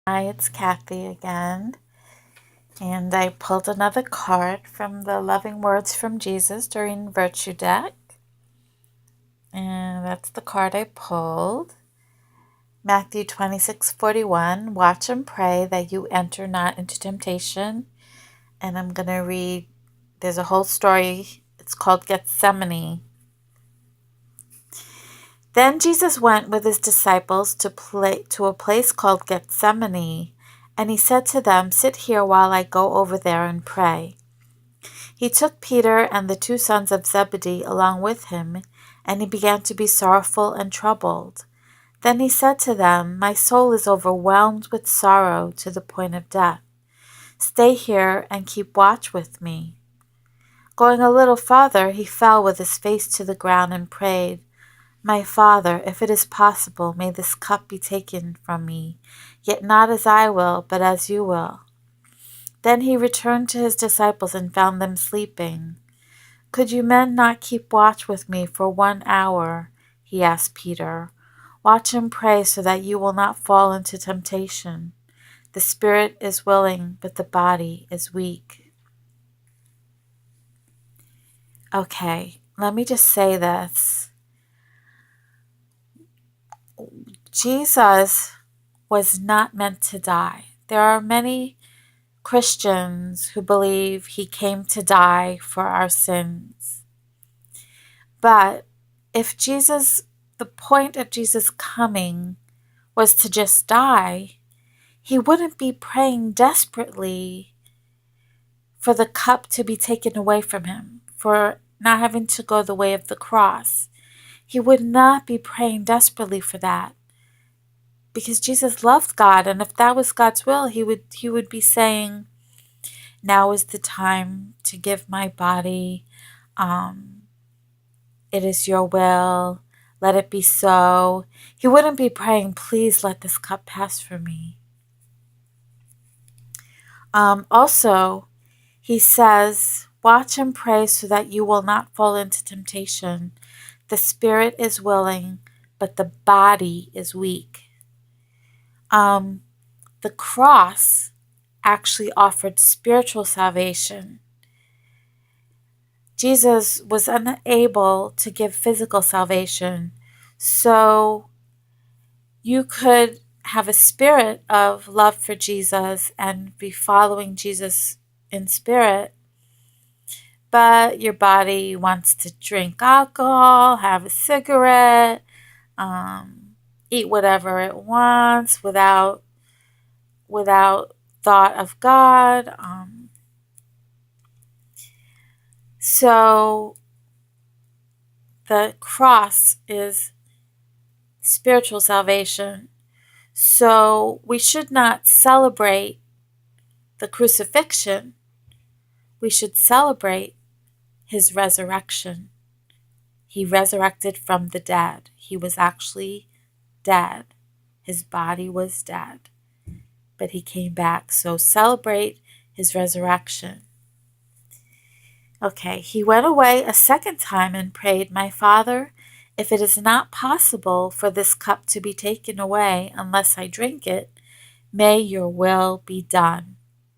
Hi, it's Kathy again, and I pulled another card from the Loving Words from Jesus during Virtue deck, and that's the card I pulled. Matthew 26:41, watch and pray that you enter not into temptation. And I'm going to read, there's a whole story, it's called Gethsemane. Then Jesus went with his disciples to a place called Gethsemane, and he said to them, sit here while I go over there and pray. He took Peter and the two sons of Zebedee along with him, and he began to be sorrowful and troubled. Then he said to them, my soul is overwhelmed with sorrow to the point of death. Stay here and keep watch with me. Going a little farther, he fell with his face to the ground and prayed, my Father, if it is possible, may this cup be taken from me, yet not as I will, but as you will. Then he returned to his disciples and found them sleeping. Could you men not keep watch with me for 1 hour? He asked Peter. Watch and pray so that you will not fall into temptation. The spirit is willing, but the body is weak. Okay, let me just say this. Jesus was not meant to die. There are many Christians who believe he came to die for our sins. But if the point of Jesus coming was to just die, he wouldn't be praying desperately for the cup to be taken away from him, for not having to go the way of the cross. He would not be praying desperately for that, because Jesus loved God, and if that was God's will, he would be saying, now is the time to give my body. It is your will. Let it be so. He wouldn't be praying, please let this cup pass from me. Also, he says, watch and pray so that you will not fall into temptation. The spirit is willing, but the body is weak. The cross actually offered spiritual salvation. Jesus was unable to give physical salvation, so you could have a spirit of love for Jesus and be following Jesus in spirit, but your body wants to drink alcohol, have a cigarette, eat whatever it wants without thought of God. So the cross is spiritual salvation. So we should not celebrate the crucifixion. We should celebrate his resurrection. He resurrected from the dead. He was actually dead. His body was dead, but he came back. So celebrate his resurrection. Okay, he went away a second time and prayed, my Father, if it is not possible for this cup to be taken away unless I drink it, may your will be done.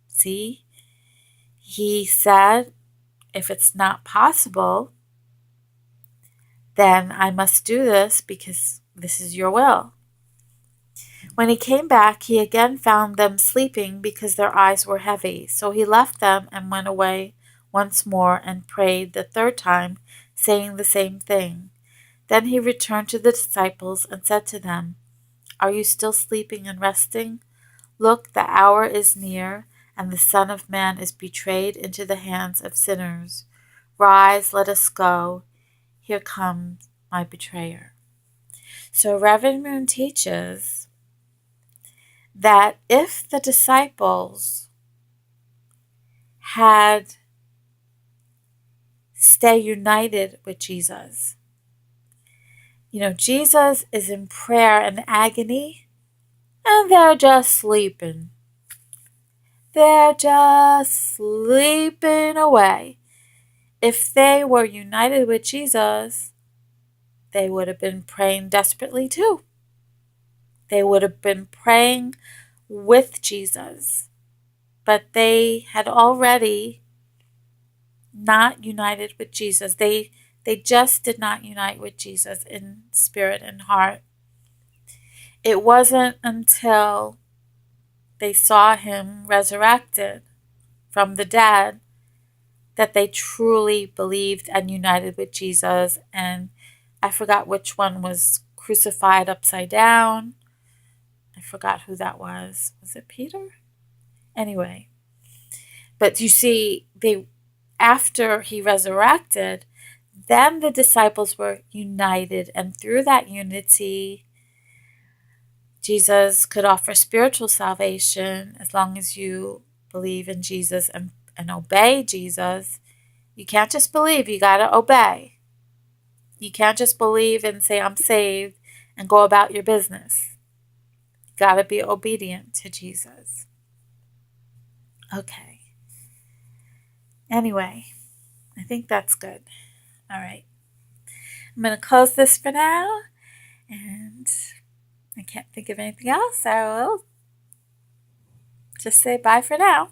See? He said, if it's not possible, then I must do this because this is your will. When he came back, he again found them sleeping because their eyes were heavy. So he left them and went away once more and prayed the third time, saying the same thing. Then he returned to the disciples and said to them, are you still sleeping and resting? Look, the hour is near, and the Son of Man is betrayed into the hands of sinners. Rise, let us go. Here comes my betrayer. So Reverend Moon teaches that if the disciples had stayed united with Jesus, Jesus is in prayer and agony, and they're just sleeping. They're just sleeping away. If they were united with Jesus, they would have been praying desperately too. They would have been praying with Jesus, but they had already not united with Jesus. They just did not unite with Jesus in spirit and heart. It wasn't until they saw him resurrected from the dead that they truly believed and united with Jesus. And I forgot which one was crucified upside down. I forgot who that was. Was it Peter? Anyway, but you see, after he resurrected, then the disciples were united, and through that unity, Jesus could offer spiritual salvation as long as you believe in Jesus and obey Jesus. You can't just believe, you got to obey. You can't just believe and say, I'm saved, and go about your business. You got to be obedient to Jesus. Okay. Anyway, I think that's good. All right. I'm going to close this for now, and I can't think of anything else, so I will just say bye for now.